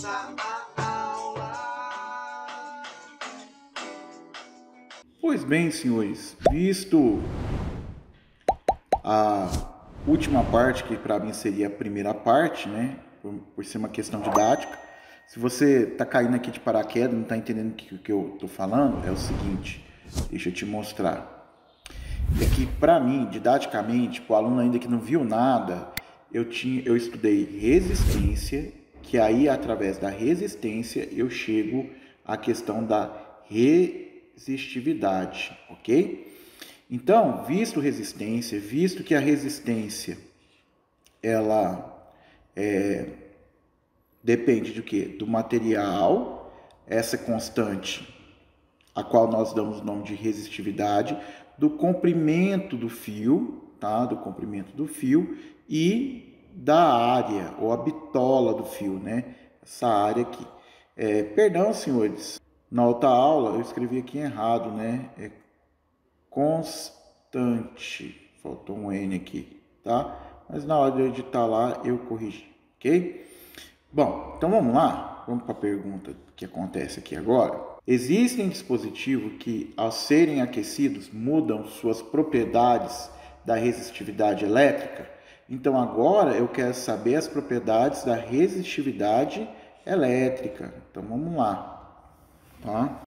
começa a aula. Pois bem, senhores, visto a última parte, que para mim seria a primeira parte, né, por ser uma questão didática, se você está caindo aqui de paraquedas, não está entendendo o que eu estou falando, é o seguinte, deixa eu te mostrar. É que para mim, didaticamente, para o aluno ainda que não viu nada, eu estudei resistência, que aí através da resistência eu chego à questão da resistividade, ok? Então, visto que a resistência ela depende do que? Do material, essa constante, a qual nós damos o nome de resistividade, do comprimento do fio, tá? Do comprimento do fio e da área ou a bitola do fio, né? Essa área aqui. Perdão, senhores, na outra aula eu escrevi aqui errado, né? É constante, faltou um N aqui, tá? Mas na hora de eu editar lá eu corrigi, ok? Bom, então vamos lá, vamos para a pergunta que acontece aqui agora. Existem dispositivos que, ao serem aquecidos, mudam suas propriedades da resistividade elétrica? Então agora eu quero saber as propriedades da resistividade elétrica. Então vamos lá, tá?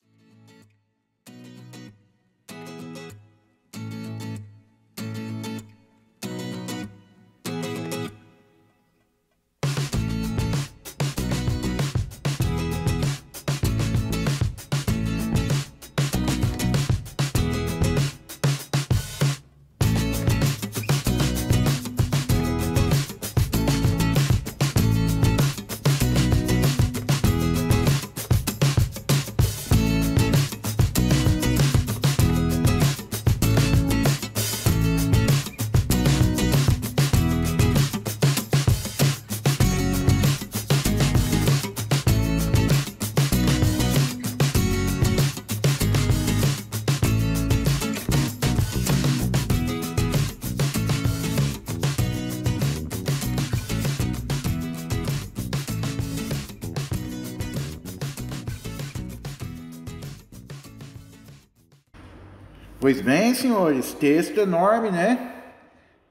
Pois bem, senhores, texto enorme, né?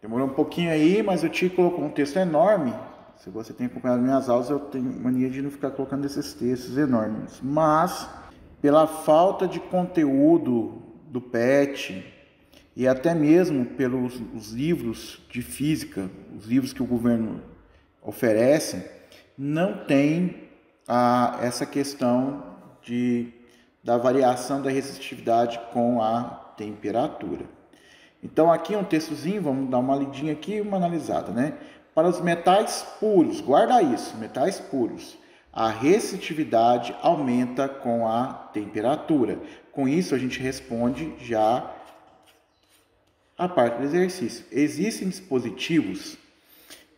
Demorou um pouquinho aí, mas o Tio colocou um texto enorme. Se você tem acompanhado minhas aulas, eu tenho mania de não ficar colocando esses textos enormes. Mas, pela falta de conteúdo do PET e até mesmo pelos os livros de física, os livros que o governo oferece, não tem essa questão da variação da resistividade com a temperatura. Então aqui um textozinho, vamos dar uma lidinha aqui e uma analisada, né? Para os metais puros, guarda isso, metais puros, a resistividade aumenta com a temperatura. Com isso a gente responde já a parte do exercício. Existem dispositivos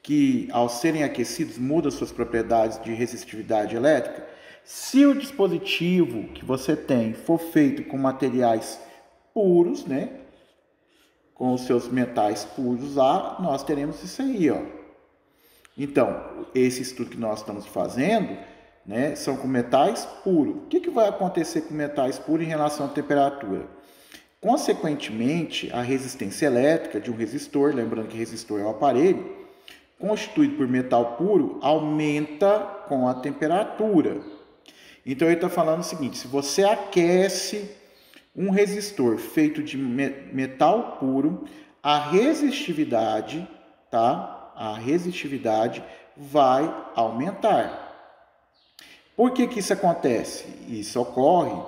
que, ao serem aquecidos, mudam suas propriedades de resistividade elétrica? Se o dispositivo que você tem for feito com materiais puros, né? Com os seus metais puros lá, nós teremos isso aí, ó. Então, esse estudo que nós estamos fazendo, né, são com metais puros. O que vai acontecer com metais puros em relação à temperatura? Consequentemente, a resistência elétrica de um resistor, lembrando que resistor é um aparelho, constituído por metal puro, aumenta com a temperatura. Então, ele está falando o seguinte, se você aquece um resistor feito de metal puro, a resistividade, tá? A resistividade vai aumentar. Por que isso acontece? Isso ocorre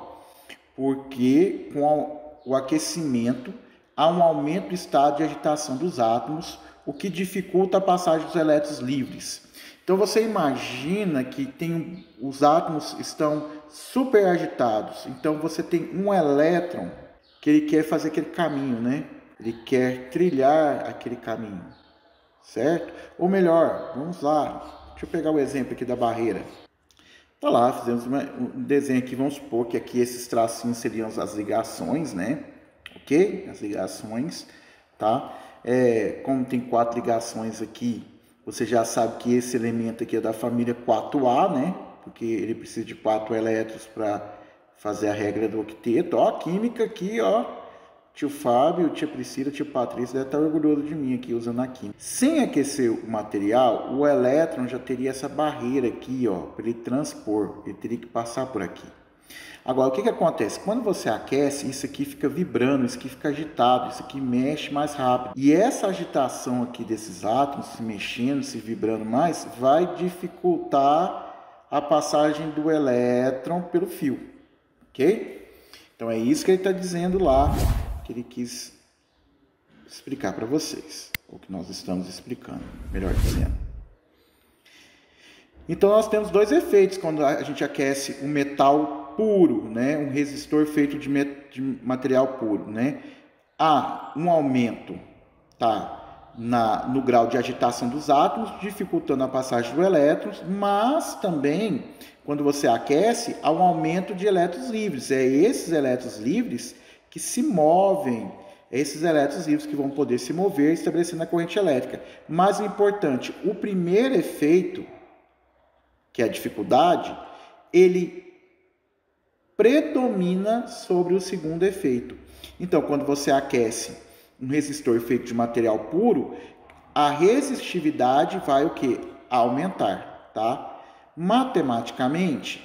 porque com o aquecimento há um aumento do estado de agitação dos átomos, o que dificulta a passagem dos elétrons livres. Então você imagina que os átomos estão super agitados. Então você tem um elétron que ele quer fazer aquele caminho, né? Ele quer trilhar aquele caminho, certo? Ou melhor, vamos lá. Deixa eu pegar o exemplo aqui da barreira. Tá lá, fizemos um desenho aqui. Vamos supor que aqui esses tracinhos seriam as ligações, né? Ok? As ligações, tá? Como tem 4 ligações aqui, você já sabe que esse elemento aqui é da família 4A, né? porque ele precisa de 4 elétrons para fazer a regra do octeto. Ó, a química aqui, ó. Tio Fábio, tia Priscila, tio Patrícia deve estar orgulhoso de mim aqui usando a química. Sem aquecer o material, o elétron já teria essa barreira aqui, ó, para ele transpor. Ele teria que passar por aqui. Agora, o que acontece? Quando você aquece, isso aqui fica vibrando, isso aqui fica agitado, isso aqui mexe mais rápido. E essa agitação aqui desses átomos, se mexendo, se vibrando mais, vai dificultar a passagem do elétron pelo fio, ok? Então, é isso que ele está dizendo lá, que ele quis explicar para vocês, ou que nós estamos explicando, melhor dizendo. Então, nós temos 2 efeitos quando a gente aquece o metal puro, né? Um resistor feito de material puro, né? Há um aumento, tá, no grau de agitação dos átomos, dificultando a passagem dos elétrons, mas também, quando você aquece, há um aumento de elétrons livres. É esses elétrons livres que se movem, é esses elétrons livres que vão poder se mover, estabelecendo a corrente elétrica. Mas o importante, o primeiro efeito, que é a dificuldade, ele predomina sobre o segundo efeito. Então, quando você aquece um resistor feito de material puro, a resistividade vai o quê? Aumentar, tá? Matematicamente,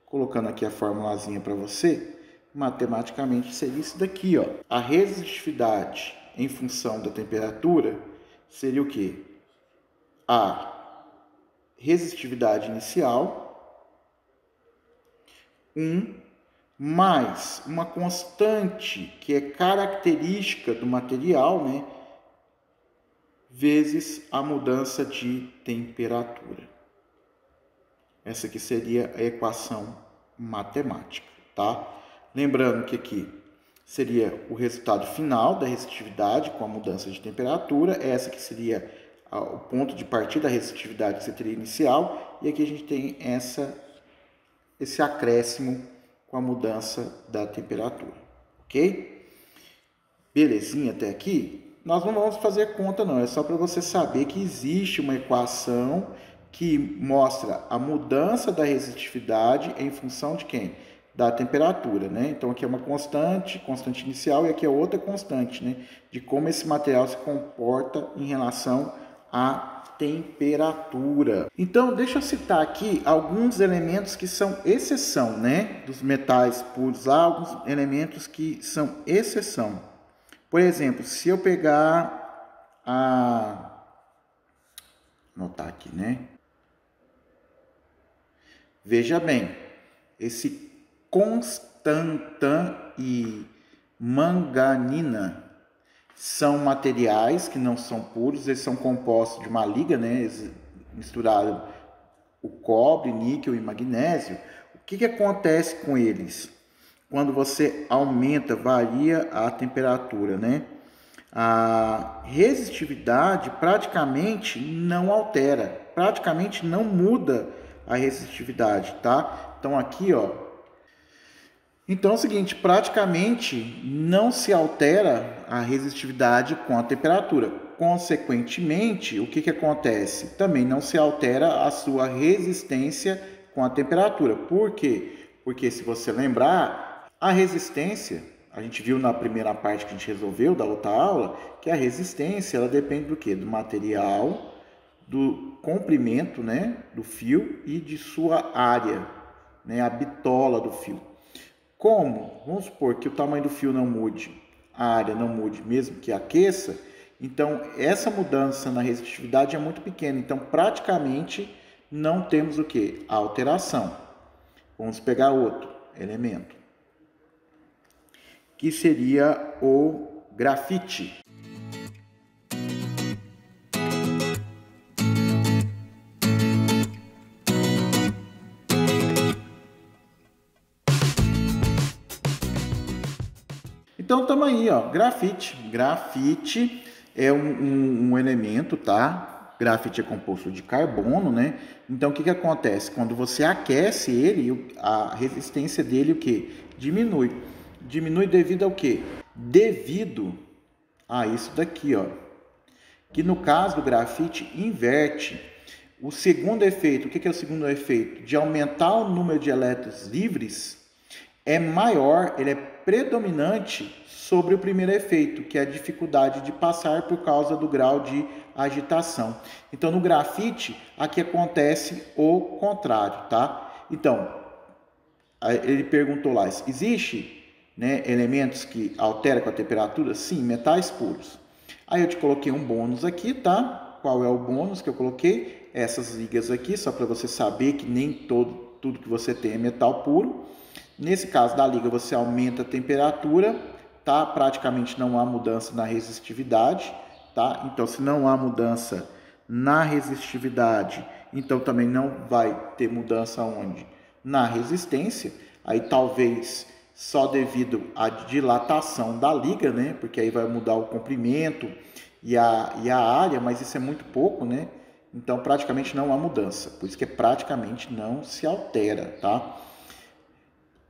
colocando aqui a formulazinha para você, matematicamente seria isso daqui, ó. A resistividade em função da temperatura seria o quê? A resistividade inicial, 1 mais uma constante que é característica do material, né, vezes a mudança de temperatura. Essa aqui seria a equação matemática, tá? Lembrando que aqui seria o resultado final da resistividade com a mudança de temperatura. Essa aqui seria o ponto de partida da resistividade que você teria inicial. E aqui a gente tem esse acréscimo com a mudança da temperatura, ok? Belezinha até aqui? Nós não vamos fazer conta não, é só para você saber que existe uma equação que mostra a mudança da resistividade em função de quem? Da temperatura, né? Então aqui é uma constante inicial, e aqui é outra constante, né? De como esse material se comporta em relação à temperatura. Então, deixa eu citar aqui alguns elementos que são exceção, né? Dos metais puros, há alguns elementos que são exceção. Por exemplo, se eu pegar anotar aqui, né? Veja bem, esse constantan e manganina são materiais que não são puros, eles são compostos de uma liga, né? Eles misturaram o cobre, níquel e magnésio. O que acontece com eles? Quando você aumenta, varia a temperatura, né? A resistividade praticamente não altera, praticamente não muda a resistividade, tá? Então aqui, ó. Então é o seguinte, praticamente não se altera a resistividade com a temperatura. Consequentemente, o que acontece? Também não se altera a sua resistência com a temperatura. Por quê? Porque se você lembrar, a resistência, a gente viu na primeira parte que a gente resolveu da outra aula, que a resistência ela depende do quê? Do material, do comprimento, né, do fio e de sua área, né, a bitola do fio. Como? Vamos supor que o tamanho do fio não mude, a área não mude, mesmo que aqueça, então essa mudança na resistividade é muito pequena, então praticamente não temos o que? A alteração. Vamos pegar outro elemento, que seria o grafite. Então, estamos aí, ó, grafite. Grafite é um elemento, tá? Grafite é composto de carbono, né? Então, o que acontece? Quando você aquece ele, a resistência dele, o quê? Diminui. Diminui devido ao quê? Devido a isso daqui, ó. Que no caso do grafite, inverte o segundo efeito, o que é o segundo efeito? De aumentar o número de elétrons livres, é maior, ele é predominante sobre o primeiro efeito, que é a dificuldade de passar por causa do grau de agitação. Então, no grafite, aqui acontece o contrário, tá? Então, ele perguntou lá, existe, né, elementos que alteram com a temperatura? Sim, metais puros. Aí eu te coloquei um bônus aqui, tá? Qual é o bônus que eu coloquei? Essas ligas aqui, só para você saber que nem tudo que você tem é metal puro. Nesse caso da liga, você aumenta a temperatura, tá? Praticamente não há mudança na resistividade, tá? Então, se não há mudança na resistividade, então também não vai ter mudança onde? Na resistência. Aí talvez só devido à dilatação da liga, né? Porque aí vai mudar o comprimento e a área, mas isso é muito pouco, né? Então praticamente não há mudança, por isso que praticamente não se altera, tá?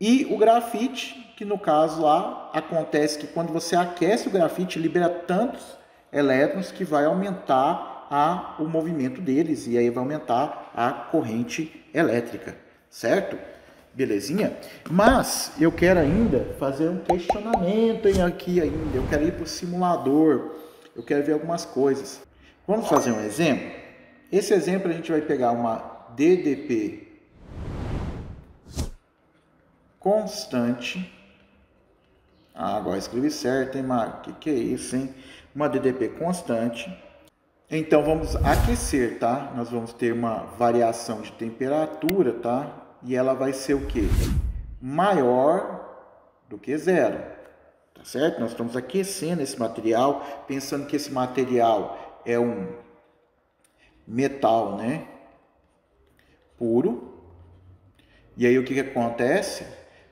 E o grafite, que no caso lá, acontece que quando você aquece o grafite, libera tantos elétrons que vai aumentar o movimento deles e aí vai aumentar a corrente elétrica, certo? Belezinha? Mas eu quero ainda fazer um questionamento aqui ainda, eu quero ir para o simulador, eu quero ver algumas coisas. Vamos fazer um exemplo? Esse exemplo a gente vai pegar uma DDP constante. Agora escrevi certo, hein, Mário? Que é isso, hein? Uma DDP constante. Então vamos aquecer, tá? Nós vamos ter uma variação de temperatura, tá? E ela vai ser o quê? Maior do que zero, tá certo? Nós estamos aquecendo esse material, pensando que esse material é um metal, né? Puro. E aí o que acontece?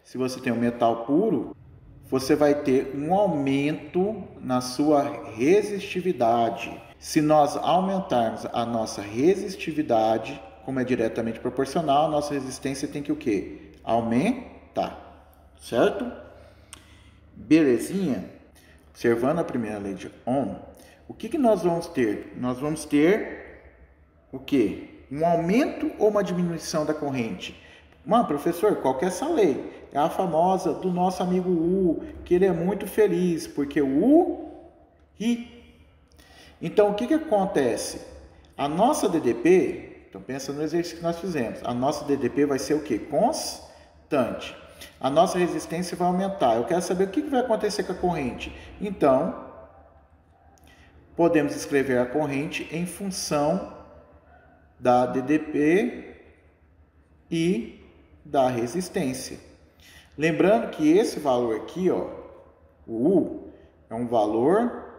Se você tem um metal puro, você vai ter um aumento na sua resistividade. Se nós aumentarmos a nossa resistividade, como é diretamente proporcional, a nossa resistência tem que o quê? Aumentar, certo? Belezinha? Observando a primeira lei de Ohm, o que nós vamos ter? Nós vamos ter o quê? Um aumento ou uma diminuição da corrente? Mano, professor, qual que é essa lei? É a famosa do nosso amigo U, que ele é muito feliz, porque o U ri. Então, o que acontece? A nossa DDP, então pensa no exercício que nós fizemos, a nossa DDP vai ser o quê? Constante. A nossa resistência vai aumentar. Eu quero saber o que vai acontecer com a corrente. Então, podemos escrever a corrente em função da DDP e da resistência. Lembrando que esse valor aqui, ó, o U, é um valor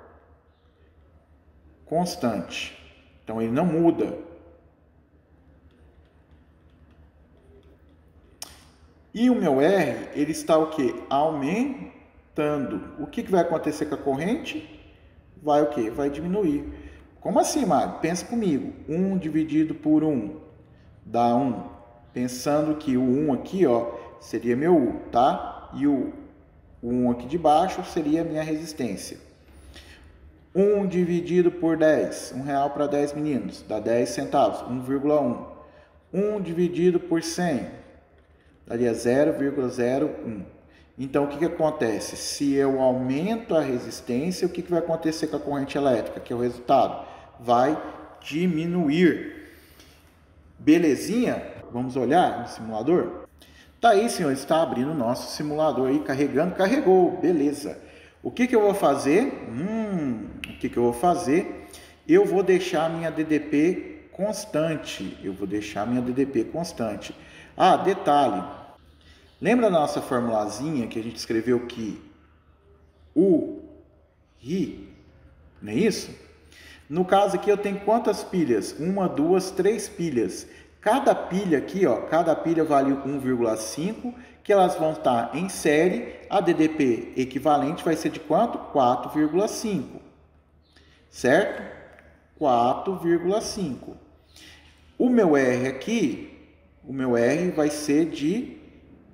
constante. Então ele não muda. E o meu R, ele está o quê? Aumentando. O que vai acontecer com a corrente? Vai o quê? Vai diminuir. Como assim, Mário? Pensa comigo. 1 dividido por 1 dá 1. Pensando que o 1 aqui, ó, seria meu U, tá? E o 1 aqui de baixo seria a minha resistência. 1 dividido por 10, R$1 para 10 meninos, dá 10 centavos, 1,1. 1 dividido por 100, daria 0,01. Então, o que acontece? Se eu aumento a resistência, o que vai acontecer com a corrente elétrica? Que é o resultado? Vai diminuir. Belezinha? Vamos olhar no simulador? Tá aí, senhor, está abrindo o nosso simulador aí, carregando, carregou, beleza. O que eu vou fazer? O que eu vou fazer? Eu vou deixar a minha DDP constante. Ah, detalhe. Lembra da nossa formulazinha que a gente escreveu que U, Ri, não é isso? No caso aqui eu tenho quantas pilhas? 1, 2, 3 pilhas. Cada pilha aqui, ó, cada pilha vale 1,5, que elas vão estar em série. A DDP equivalente vai ser de quanto? 4,5. Certo? 4,5. O meu R aqui, o meu R vai ser de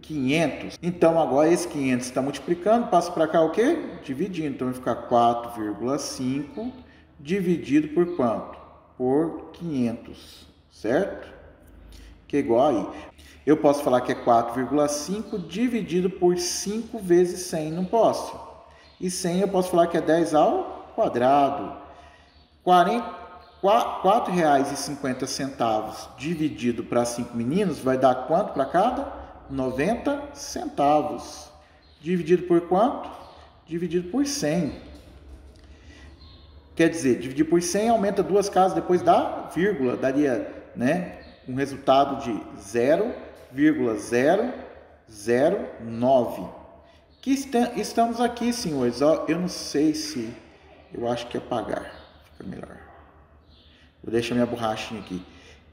500. Então, agora esse 500 está multiplicando, passa para cá o quê? Dividindo. Então, vai ficar 4,5 dividido por quanto? Por 500. certo? Que é igual aí. Eu posso falar que é 4,5 dividido por 5 vezes 100, não posso? E 100 eu posso falar que é 10 ao quadrado. R$ 4,50 dividido para 5 meninos vai dar quanto para cada? 90 centavos. Dividido por quanto? Dividido por 100. Quer dizer, dividir por 100 aumenta duas casas, depois dá vírgula, daria, né, um resultado de 0,0009. Que estamos aqui, senhores, ó, eu não sei se, eu acho que é pagar, fica melhor. Vou deixar minha borrachinha aqui.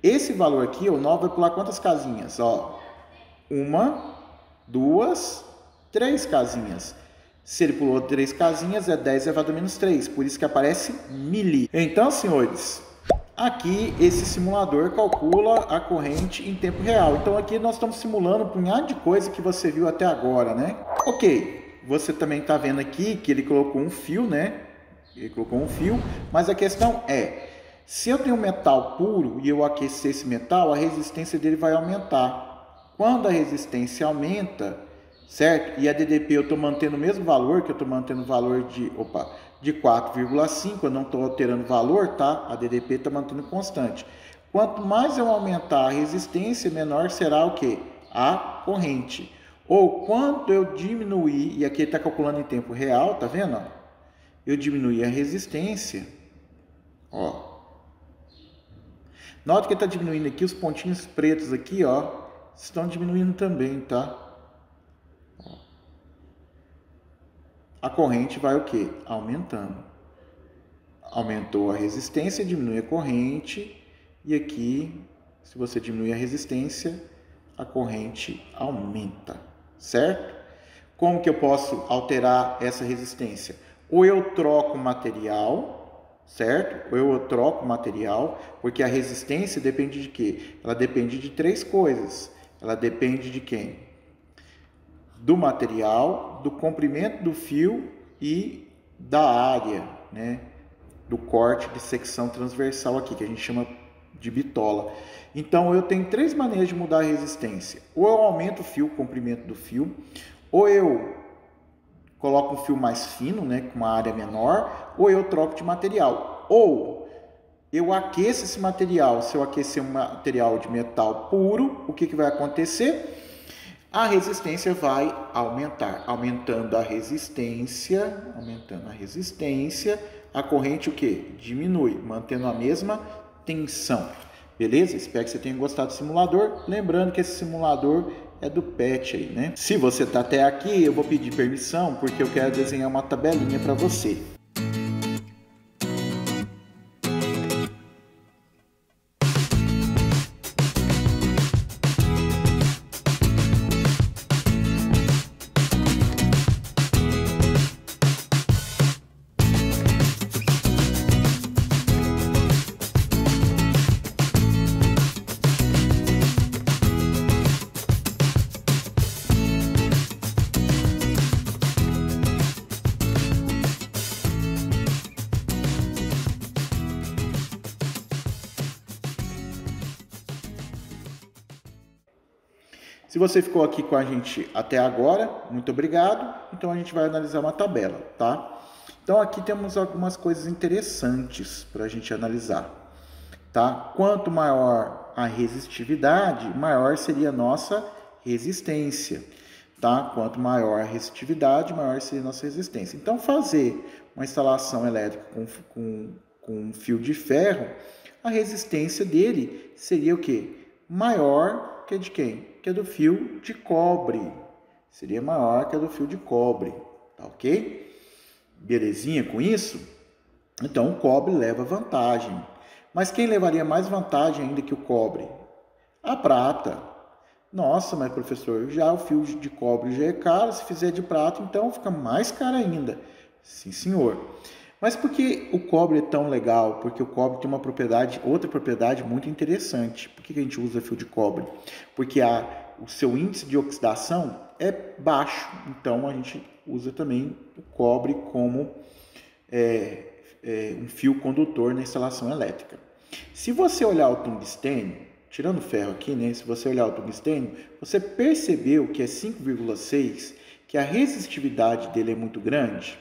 Esse valor aqui, o 9 vai pular quantas casinhas? Ó, 1, 2, 3 casinhas. Se ele pulou 3 casinhas, é 10 elevado a menos 3. Por isso que aparece mili. Então, senhores, aqui esse simulador calcula a corrente em tempo real. Então, aqui nós estamos simulando um punhado de coisa que você viu até agora, né? Ok, você também está vendo aqui que ele colocou um fio, né? Ele colocou um fio, mas a questão é, se eu tenho um metal puro e eu aquecer esse metal, a resistência dele vai aumentar. Quando a resistência aumenta, certo? E a DDP eu estou mantendo o mesmo valor, que eu estou mantendo o valor de 4,5, eu não estou alterando o valor, tá? A DDP está mantendo constante. Quanto mais eu aumentar a resistência, menor será o quê? A corrente. Ou quanto eu diminuir, e aqui ele está calculando em tempo real, tá vendo? Eu diminuir a resistência, ó. Nota que ele está diminuindo aqui, os pontinhos pretos aqui, ó, estão diminuindo também, tá? A corrente vai o quê? Aumentando. Aumentou a resistência, diminui a corrente. E aqui, se você diminuir a resistência, a corrente aumenta, certo? Como que eu posso alterar essa resistência? Ou eu troco material, certo? Ou eu troco material, porque a resistência depende de quê? Ela depende de 3 coisas. Ela depende de quem? Do material, do comprimento do fio e da área, né, do corte de secção transversal aqui, que a gente chama de bitola. Então, eu tenho 3 maneiras de mudar a resistência. Ou eu aumento o fio, o comprimento do fio, ou eu coloco um fio mais fino, né, com uma área menor, ou eu troco de material. Ou eu aqueço esse material. Se eu aquecer um material de metal puro, o que vai acontecer? A resistência vai aumentar. Aumentando a resistência, a corrente o quê? Diminui, mantendo a mesma tensão. Beleza? Espero que você tenha gostado do simulador. Lembrando que esse simulador é do PET aí, né? Se você está até aqui, eu vou pedir permissão, porque eu quero desenhar uma tabelinha para você. Se você ficou aqui com a gente até agora, muito obrigado. Então a gente vai analisar uma tabela, tá? Então aqui temos algumas coisas interessantes para a gente analisar, tá? Quanto maior a resistividade, maior seria a nossa resistência, tá? Quanto maior a resistividade, maior seria a nossa resistência. Então fazer uma instalação elétrica com um fio de ferro, a resistência dele seria o quê? Maior que a de quem? Que é do fio de cobre. Seria maior que a do fio de cobre, tá ok? Belezinha com isso? Então o cobre leva vantagem. Mas quem levaria mais vantagem ainda que o cobre? A prata. Nossa, mas professor, já o fio de cobre já é caro, se fizer de prata, então fica mais caro ainda. Sim, senhor. Mas por que o cobre é tão legal? Porque o cobre tem uma propriedade, outra propriedade muito interessante. Por que a gente usa fio de cobre? Porque o seu índice de oxidação é baixo. Então a gente usa também o cobre como um fio condutor na instalação elétrica. Se você olhar o tungstênio, tirando o ferro aqui, né? Se você olhar o tungstênio, você percebeu que é 5,6, que a resistividade dele é muito grande?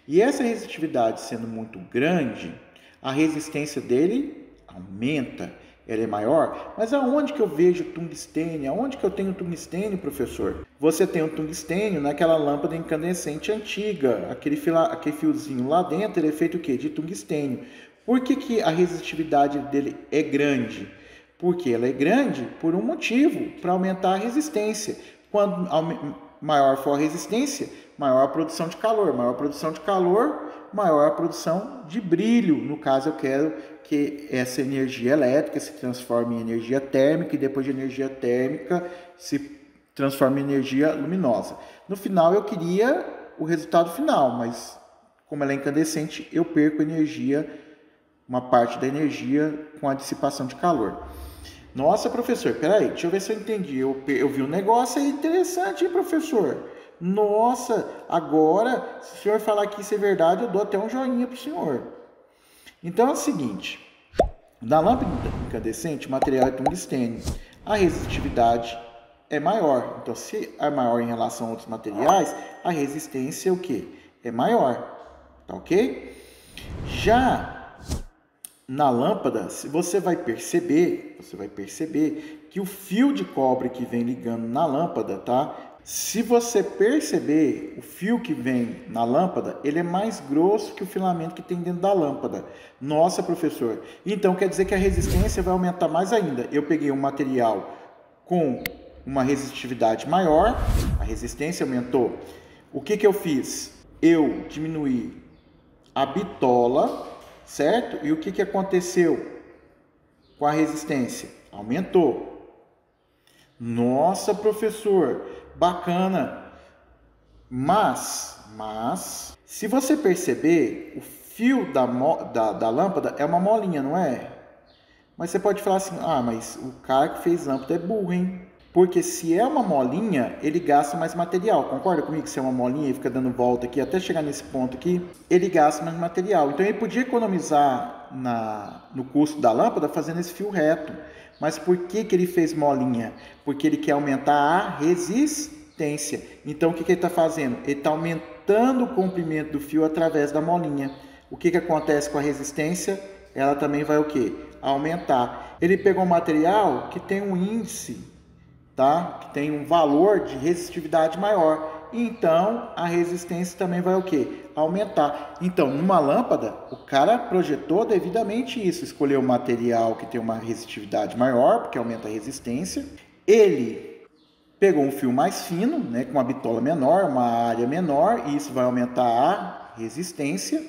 E essa resistividade sendo muito grande, a resistência dele aumenta, ela é maior. Mas aonde que eu vejo tungstênio? Aonde que eu tenho tungstênio, professor? Você tem o tungstênio naquela lâmpada incandescente antiga, aquele fiozinho lá dentro, ele é feito o quê? De tungstênio. Por que a resistividade dele é grande? Porque ela é grande por um motivo, para aumentar a resistência. Quando maior for a resistência, maior a produção de calor. Maior a produção de calor, maior a produção de brilho. No caso, eu quero que essa energia elétrica se transforme em energia térmica e depois de energia térmica se transforme em energia luminosa. No final, eu queria o resultado final, mas como ela é incandescente, eu perco energia, uma parte da energia com a dissipação de calor. Nossa, professor, peraí, deixa eu ver se eu entendi. Eu vi um negócio aí interessante, hein, professor? Nossa, agora, se o senhor falar que isso é verdade, eu dou até um joinha para o senhor. Então é o seguinte, na lâmpada incandescente, o material é tungstênio. A resistitividade é maior. Então, se é maior em relação a outros materiais, a resistência é o quê? É maior, tá ok? Já na lâmpada, você vai perceber que o fio de cobre que vem ligando na lâmpada, tá? Se você perceber, o fio que vem na lâmpada, ele é mais grosso que o filamento que tem dentro da lâmpada. Nossa, professor, então quer dizer que a resistência vai aumentar mais ainda. Eu peguei um material com uma resistividade maior, a resistência aumentou. O que eu fiz? Eu diminuí a bitola, certo? E o que aconteceu com a resistência? Aumentou. Nossa, professor, bacana. Mas, se você perceber, o fio da lâmpada é uma molinha, não é? Mas você pode falar assim, mas o cara que fez lâmpada é burro, hein? Porque se é uma molinha, ele gasta mais material. Concorda comigo que se é uma molinha e fica dando volta aqui até chegar nesse ponto aqui, ele gasta mais material. Então ele podia economizar no custo da lâmpada fazendo esse fio reto. Mas por que ele fez molinha? Porque ele quer aumentar a resistência. Então o que ele está fazendo? Ele está aumentando o comprimento do fio através da molinha. O que acontece com a resistência? Ela também vai o quê? Aumentar. Ele pegou um material que tem um índice, tá? Que tem um valor de resistividade maior. Então, a resistência também vai o quê? Aumentar. Então, numa lâmpada, o cara projetou devidamente isso. Escolheu um material que tem uma resistividade maior, porque aumenta a resistência. Ele pegou um fio mais fino, né, com uma bitola menor, uma área menor, e isso vai aumentar a resistência.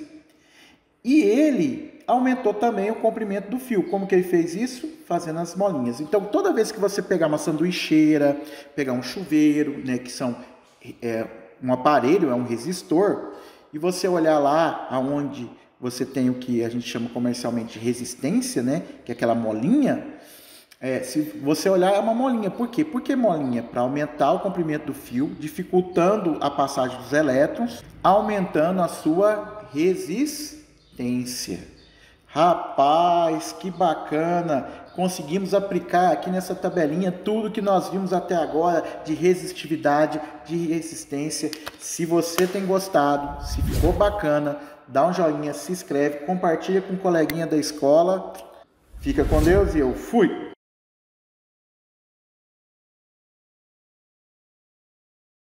E ele aumentou também o comprimento do fio. Como que ele fez isso? Fazendo as molinhas. Então, toda vez que você pegar uma sanduicheira, pegar um chuveiro, né, que são um aparelho, é um resistor, e você olhar lá aonde você tem o que a gente chama comercialmente de resistência, né, que é aquela molinha, se você olhar é uma molinha. Por quê? Por que molinha? Para aumentar o comprimento do fio, dificultando a passagem dos elétrons, aumentando a sua resistência. Rapaz, que bacana! Conseguimos aplicar aqui nessa tabelinha tudo que nós vimos até agora de resistividade, de resistência. Se você tem gostado, se ficou bacana, dá um joinha, se inscreve, compartilha com um coleguinha da escola. Fica com Deus e eu fui!